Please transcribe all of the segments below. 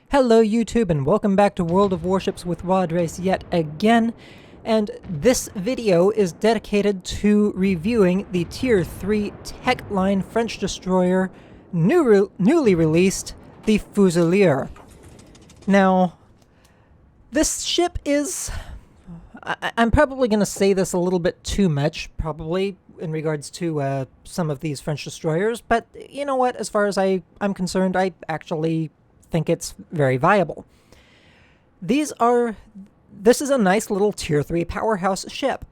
Hello YouTube and welcome back to World of Warships with Wadres yet again, and this video is dedicated to reviewing the Tier 3 Tech Line French destroyer newly released, the Fusilier. Now, this ship is... I'm probably going to say this a little bit too much, probably, in regards to some of these French destroyers, but you know what, as far as I'm concerned, I actually think it's very viable. This is a nice little Tier 3 powerhouse ship.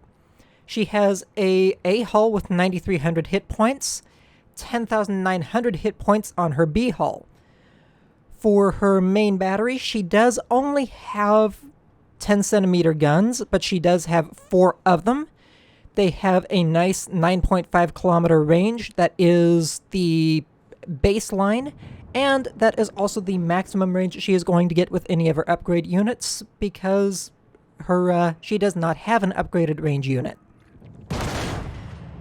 She has a hull with 9,300 hit points, 10,900 hit points on her B hull. For her main battery, she does only have 10cm guns, but she does have 4 of them. They have a nice 9.5 kilometer range that is the baseline, and that is also the maximum range she is going to get with any of her upgrade units, because she does not have an upgraded range unit.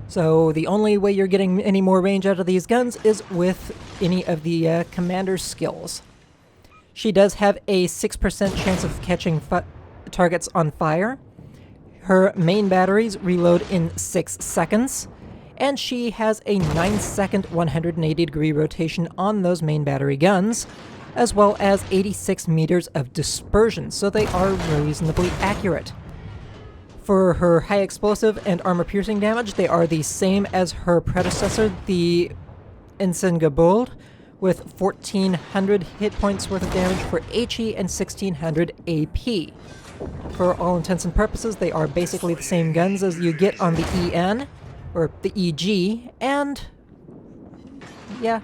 So the only way you're getting any more range out of these guns is with any of the commander's skills. She does have a 6% chance of catching targets on fire. Her main batteries reload in 6 seconds. And she has a 9-second 180-degree rotation on those main battery guns, as well as 86 meters of dispersion, so they are reasonably accurate. For her high explosive and armor-piercing damage, they are the same as her predecessor, the Insensible, with 1,400 hit points worth of damage for HE and 1,600 AP. For all intents and purposes, they are basically the same guns as you get on the EN, or the EG, and yeah,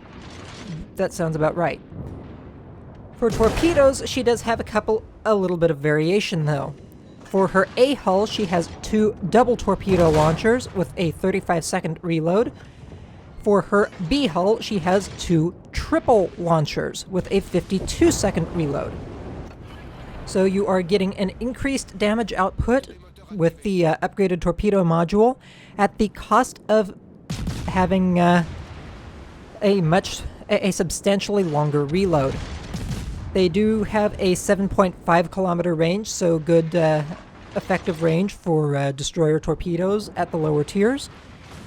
that sounds about right. For torpedoes, she does have a little bit of variation though. For her A hull, she has 2 double torpedo launchers with a 35-second reload. For her B hull, she has 2 triple launchers with a 52-second reload. So you are getting an increased damage output with the upgraded torpedo module at the cost of having a substantially longer reload. They do have a 7.5 kilometer range, so good effective range for destroyer torpedoes at the lower tiers,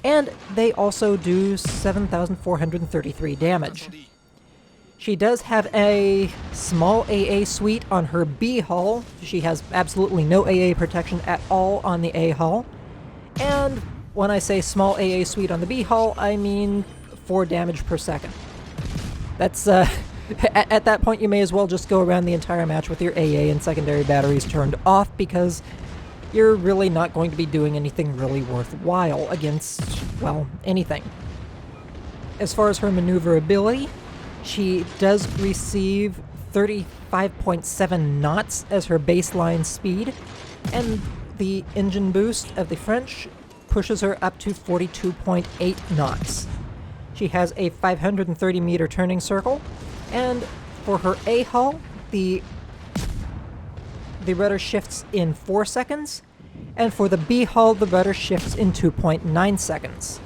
and they also do 7,433 damage. She does have a small AA suite on her B hull. She has absolutely no AA protection at all on the A hull. And when I say small AA suite on the B hull, I mean 4 damage per second. That's, at that point you may as well just go around the entire match with your AA and secondary batteries turned off, because you're really not going to be doing anything really worthwhile against, well, anything. As far as her maneuverability, she does receive 35.7 knots as her baseline speed, and the engine boost of the French pushes her up to 42.8 knots. She has a 530 meter turning circle, and for her A hull, the rudder shifts in 4 seconds, and for the B hull, the rudder shifts in 2.9 seconds.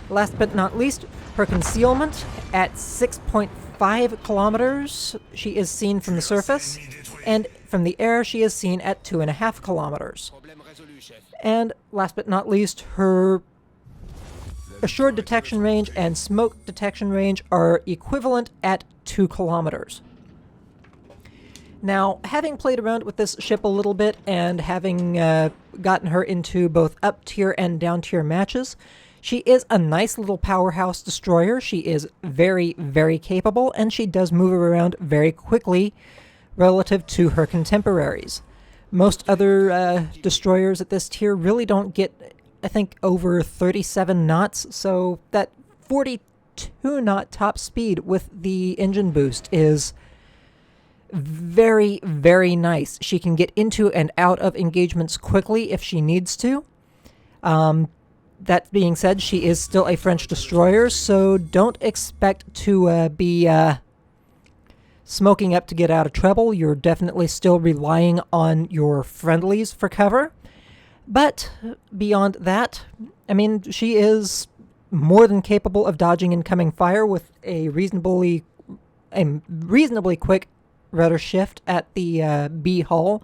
Last but not least, her concealment at 6.5 kilometers, she is seen from the surface, and from the air, she is seen at 2.5 kilometers. And last but not least, her assured detection range and smoke detection range are equivalent at 2 kilometers. Now, having played around with this ship a little bit and having gotten her into both up-tier and down-tier matches, she is a nice little powerhouse destroyer. She is very, very capable, and she does move around very quickly relative to her contemporaries. Most other destroyers at this tier really don't get, I think, over 37 knots, so that 42 knot top speed with the engine boost is very, very nice. She can get into and out of engagements quickly if she needs to. That being said, she is still a French destroyer, so don't expect to be smoking up to get out of trouble. You're definitely still relying on your friendlies for cover. But beyond that, I mean, she is more than capable of dodging incoming fire with a reasonably quick rudder shift at the B hull.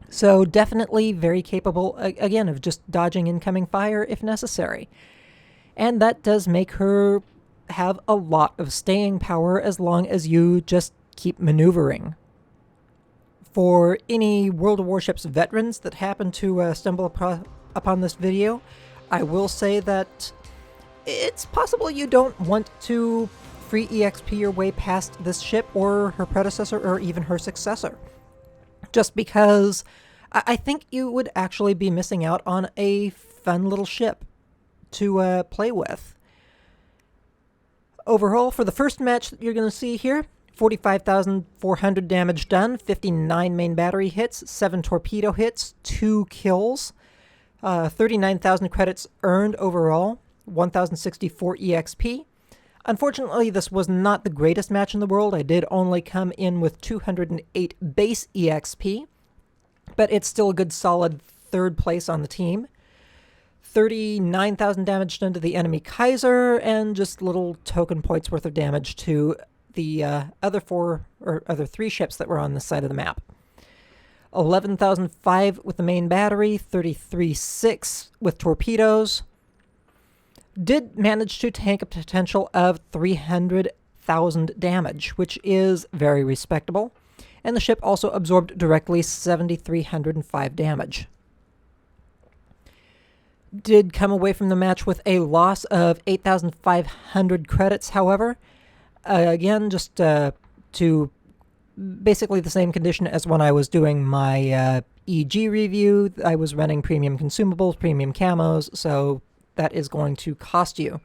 So definitely very capable, again, of just dodging incoming fire if necessary. And that does make her have a lot of staying power as long as you just keep maneuvering. For any World of Warships veterans that happen to stumble upon this video, I will say that it's possible you don't want to free EXP your way past this ship or her predecessor or even her successor. Just because I think you would actually be missing out on a fun little ship to play with. Overall, for the first match that you're going to see here, 45,400 damage done, 59 main battery hits, 7 torpedo hits, 2 kills, 39,000 credits earned overall, 1,064 EXP. Unfortunately, this was not the greatest match in the world. I did only come in with 208 base EXP, but it's still a good solid third place on the team. 39,000 damage done to the enemy Kaiser, and just little token points worth of damage to the other 3 ships that were on this side of the map. 11,005 with the main battery, 33,600 with torpedoes. Did manage to tank a potential of 300,000 damage, which is very respectable. And the ship also absorbed directly 7,305 damage. Did come away from the match with a loss of 8,500 credits, however. Again, just to basically the same condition as when I was doing my EG review. I was running premium consumables, premium camos, so that is going to cost you.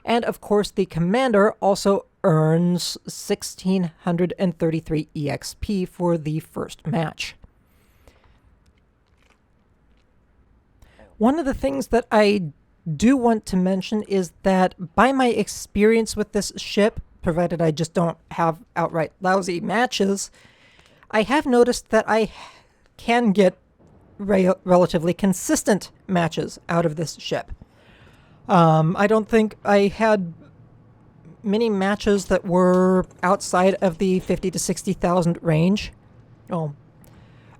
And of course, the commander also earns 1,633 EXP for the first match. One of the things that I do want to mention is that by my experience with this ship, provided I just don't have outright lousy matches, I have noticed that I can get relatively consistent matches out of this ship. I don't think I had many matches that were outside of the 50 to 60,000 range. Oh,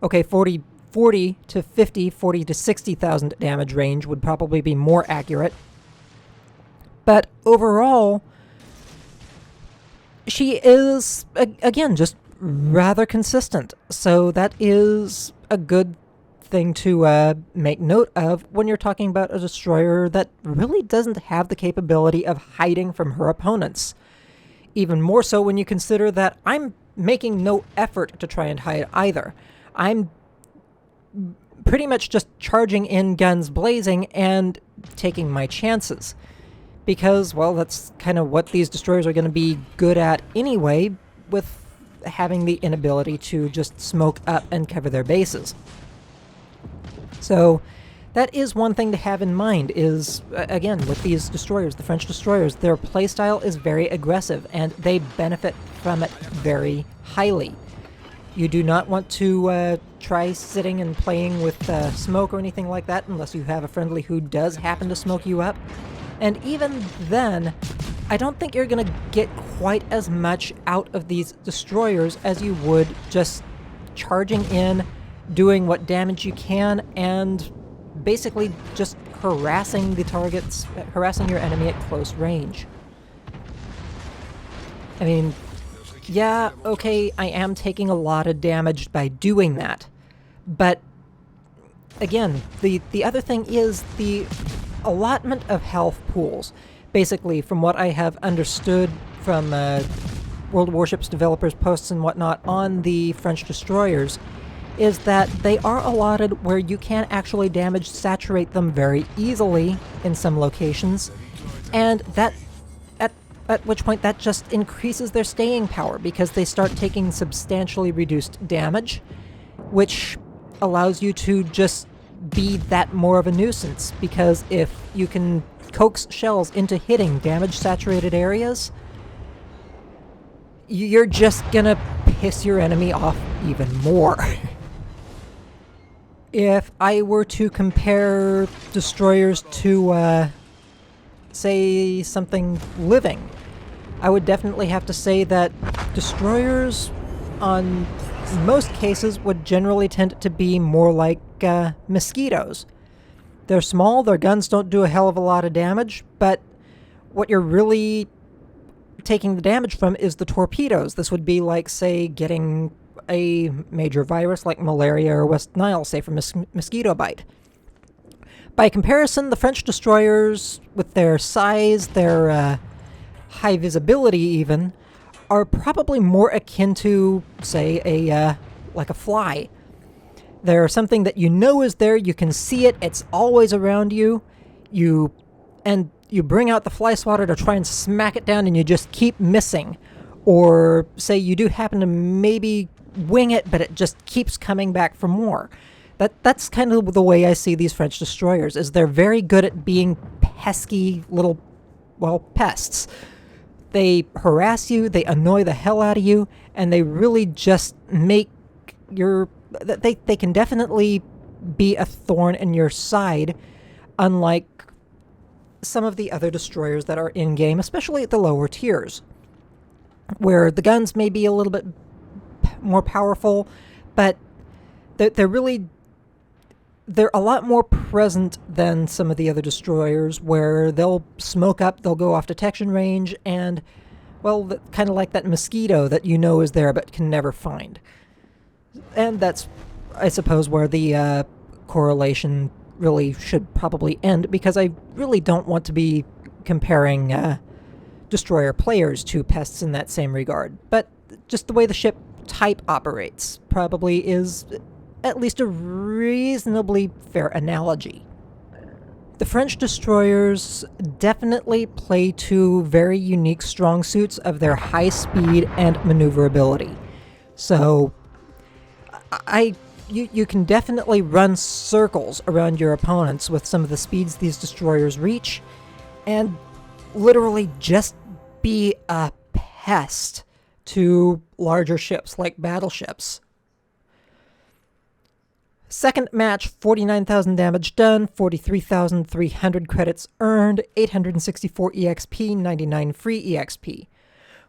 okay, 40 to 50, 40 to 60,000 damage range would probably be more accurate. But overall, she is, again, just rather consistent. So that is a good thing to make note of when you're talking about a destroyer that really doesn't have the capability of hiding from her opponents. Even more so when you consider that I'm making no effort to try and hide either. I'm pretty much just charging in guns blazing and taking my chances. Because, well, that's kind of what these destroyers are going to be good at anyway, with having the inability to just smoke up and cover their bases. So that is one thing to have in mind is, again, with these destroyers, the French destroyers, their playstyle is very aggressive and they benefit from it very highly. You do not want to try sitting and playing with smoke or anything like that unless you have a friendly who does happen to smoke you up. And even then, I don't think you're going to get quite as much out of these destroyers as you would just charging in, doing what damage you can, and basically just harassing the targets, harassing your enemy at close range. I mean, yeah, okay, I am taking a lot of damage by doing that. But, again, the other thing is the allotment of health pools. Basically, from what I have understood from World of Warships developers' posts and whatnot on the French destroyers, is that they are allotted where you can actually damage saturate them very easily in some locations, and that at which point that just increases their staying power because they start taking substantially reduced damage, which allows you to just be that more of a nuisance, because if you can coax shells into hitting damage-saturated areas, you're just gonna piss your enemy off even more. If I were to compare destroyers to, say, something living, I would definitely have to say that destroyers on most cases would generally tend to be more like mosquitoes. They're small, their guns don't do a hell of a lot of damage, but what you're really taking the damage from is the torpedoes. This would be like, say, getting a major virus like malaria or West Nile, say, from a mosquito bite. By comparison, the French destroyers, with their size, their high visibility even, are probably more akin to, say, like a fly. They're something that you know is there, you can see it, it's always around you, you bring out the fly swatter to try and smack it down and you just keep missing. Or, say, you do happen to maybe wing it, but it just keeps coming back for more. That's kind of the way I see these French destroyers, is they're very good at being pesky little, well, pests. They harass you, they annoy the hell out of you, and they really just make they can definitely be a thorn in your side, unlike some of the other destroyers that are in-game, especially at the lower tiers, where the guns may be a little bit more powerful, but they're a lot more present than some of the other destroyers, where they'll smoke up, they'll go off detection range, and, well, kind of like that mosquito that you know is there but can never find. And that's, I suppose, where the correlation really should probably end, because I really don't want to be comparing destroyer players to pests in that same regard. But just the way the ship type operates probably is at least a reasonably fair analogy. The French destroyers definitely play two very unique strong suits of their high speed and maneuverability. So you can definitely run circles around your opponents with some of the speeds these destroyers reach, and literally just be a pest to larger ships like battleships. Second match, 49,000 damage done, 43,300 credits earned, 864 EXP, 99 free EXP.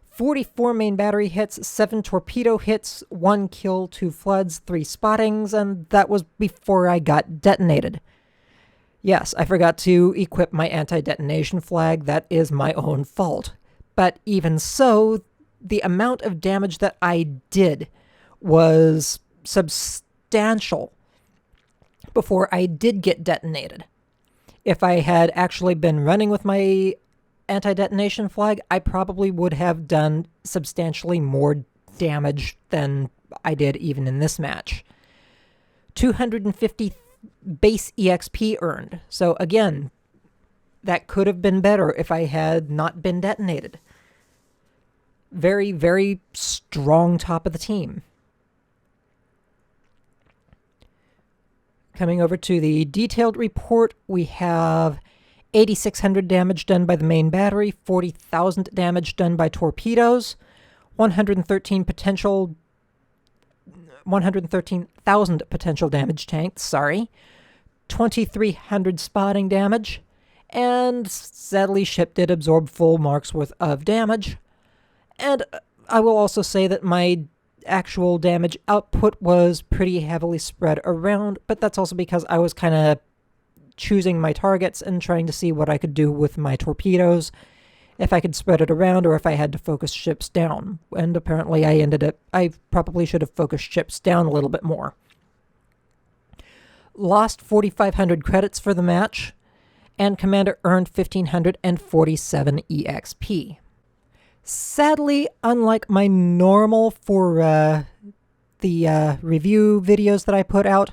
44 main battery hits, 7 torpedo hits, 1 kill, 2 floods, 3 spottings, and that was before I got detonated. Yes, I forgot to equip my anti-detonation flag. That is my own fault. But even so, the amount of damage that I did was substantial before I did get detonated. If I had actually been running with my anti-detonation flag, I probably would have done substantially more damage than I did even in this match. 250 base EXP earned. So again, that could have been better if I had not been detonated. Very, very strong top of the team. Coming over to the detailed report, we have 8,600 damage done by the main battery, 40,000 damage done by torpedoes, 113,000 potential damage tanked, 2,300 spotting damage, and sadly ship did absorb full marks worth of damage. And I will also say that my actual damage output was pretty heavily spread around, but that's also because I was kind of choosing my targets and trying to see what I could do with my torpedoes, if I could spread it around or if I had to focus ships down. And apparently I probably should have focused ships down a little bit more. Lost 4,500 credits for the match, and Commander earned 1,547 EXP. Sadly, unlike my normal for the review videos that I put out,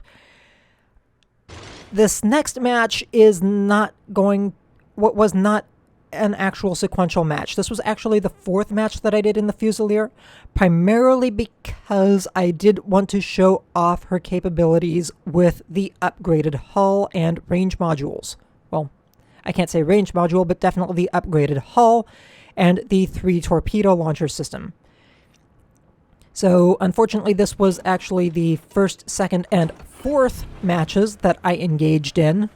this next match is was not an actual sequential match. This was actually the 4th match that I did in the Fusilier, primarily because I did want to show off her capabilities with the upgraded hull and range modules. Well, I can't say range module, but definitely the upgraded hull and the 3 torpedo launcher system. So, unfortunately, this was actually the 1st, 2nd, and 4th matches that I engaged in,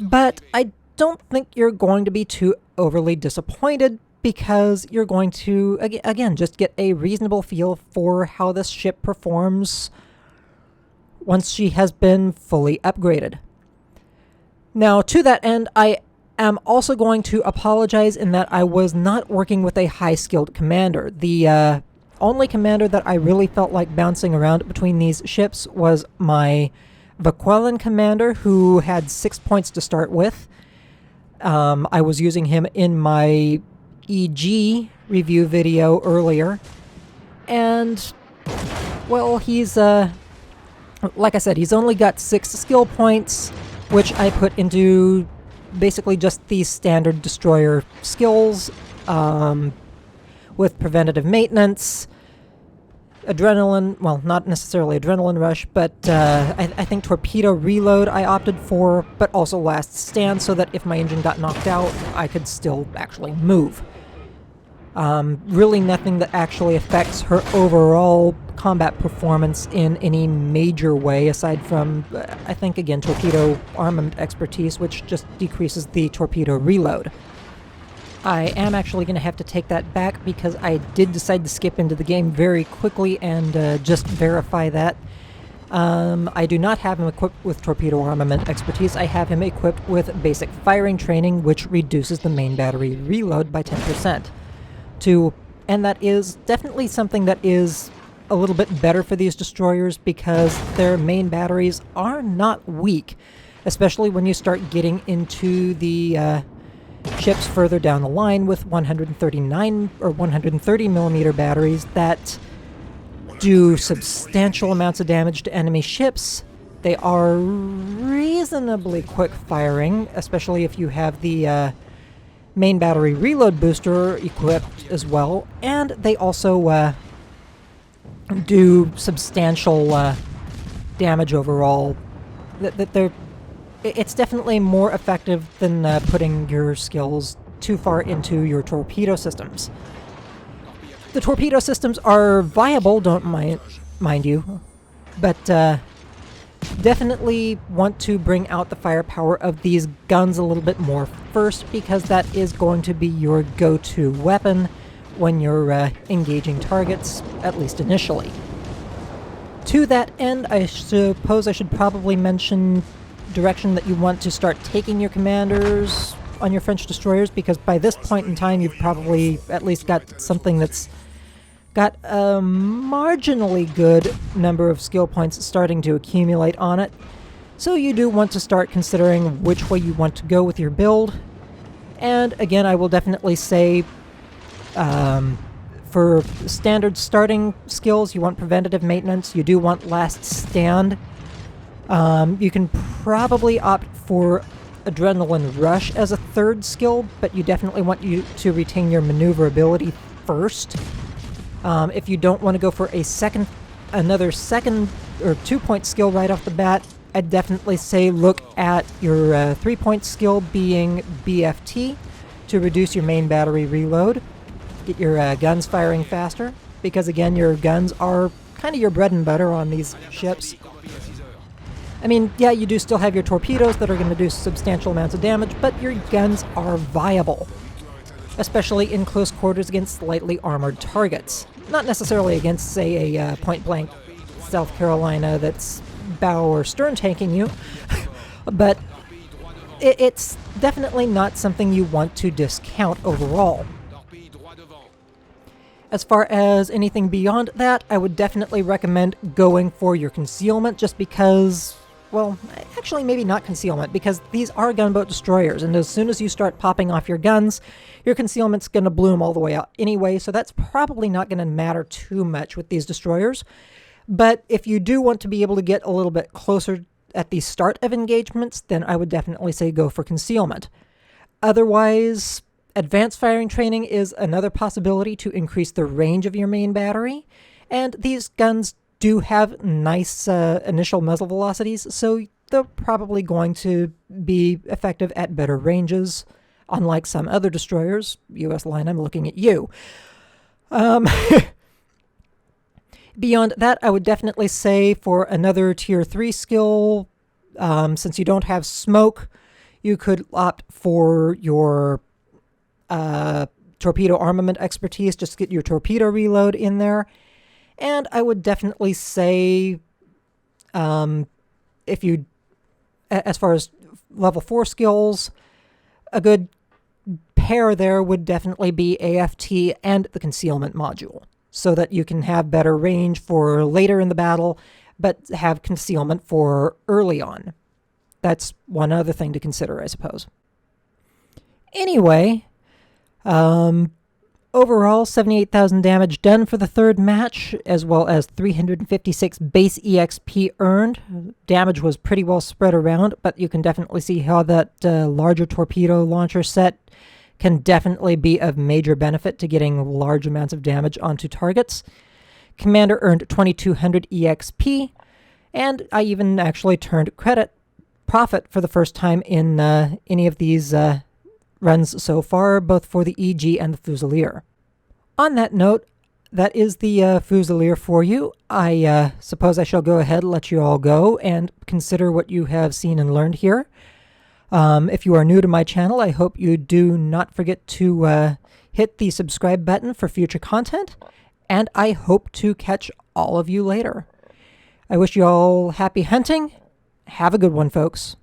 but I don't think you're going to be too overly disappointed, because you're going to, again, just get a reasonable feel for how this ship performs once she has been fully upgraded. Now, to that end, I am also going to apologize in that I was not working with a high-skilled commander. The only commander that I really felt like bouncing around between these ships was my Vaquelan commander, who had 6 points to start with. I was using him in my EG review video earlier, and, well, he's, like I said, he's only got 6 skill points, which I put into basically just these standard destroyer skills, with preventative maintenance, adrenaline, well, not necessarily adrenaline rush, but I think torpedo reload I opted for, but also last stand, so that if my engine got knocked out, I could still actually move. Really nothing that actually affects her overall combat performance in any major way, aside from, I think, again, torpedo armament expertise, which just decreases the torpedo reload. I am actually going to have to take that back because I did decide to skip into the game very quickly and just verify that. I do not have him equipped with torpedo armament expertise. I have him equipped with basic firing training, which reduces the main battery reload by 10%. And that is definitely something that is a little bit better for these destroyers because their main batteries are not weak, especially when you start getting into the ships further down the line with 139 or 130 millimeter batteries that do substantial amounts of damage to enemy ships. They are reasonably quick firing, especially if you have the main battery reload booster equipped as well, and they also do substantial damage overall. It's definitely more effective than putting your skills too far into your torpedo systems. The torpedo systems are viable, don't mind you, but definitely want to bring out the firepower of these guns a little bit more first, because that is going to be your go-to weapon when you're engaging targets, at least initially. To that end, I suppose I should probably mention direction that you want to start taking your commanders on your French destroyers, because by this point in time you've probably at least got something that's got a marginally good number of skill points starting to accumulate on it. So you do want to start considering which way you want to go with your build. And again, I will definitely say for standard starting skills, you want preventative maintenance, you do want last stand. You can probably opt for adrenaline rush as a third skill, but you definitely want you to retain your maneuverability first. If you don't want to go for another second or 2-point skill right off the bat, I'd definitely say look at your 3-point skill being BFT to reduce your main battery reload. Get your guns firing faster, because again, your guns are kind of your bread and butter on these ships. I mean, yeah, you do still have your torpedoes that are going to do substantial amounts of damage, but your guns are viable, especially in close quarters against slightly armored targets. Not necessarily against, say, a point-blank South Carolina that's bow or stern tanking you, but it's definitely not something you want to discount overall. As far as anything beyond that, I would definitely recommend going for your concealment, just because, well, actually maybe not concealment, because these are gunboat destroyers, and as soon as you start popping off your guns, your concealment's going to bloom all the way out anyway, so that's probably not going to matter too much with these destroyers. But if you do want to be able to get a little bit closer at the start of engagements, then I would definitely say go for concealment. Otherwise, advanced firing training is another possibility to increase the range of your main battery, and these guns do have nice initial muzzle velocities, so they're probably going to be effective at better ranges, unlike some other destroyers. US line, I'm looking at you. Beyond that, I would definitely say for another tier 3 skill, since you don't have smoke, you could opt for your torpedo armament expertise, just get your torpedo reload in there. And I would definitely say, if you, as far as level 4 skills, a good pair there would definitely be AFT and the concealment module, so that you can have better range for later in the battle, but have concealment for early on. That's one other thing to consider, I suppose. Anyway, overall, 78,000 damage done for the third match, as well as 356 base EXP earned. Damage was pretty well spread around, but you can definitely see how that larger torpedo launcher set can definitely be of major benefit to getting large amounts of damage onto targets. Commander earned 2,200 EXP, and I even actually turned profit for the first time in any of these runs so far, both for the EG and the Fusilier. On that note, that is the Fusilier for you. I suppose I shall go ahead and let you all go and consider what you have seen and learned here. If you are new to my channel, I hope you do not forget to hit the subscribe button for future content, and I hope to catch all of you later. I wish you all happy hunting. Have a good one, folks.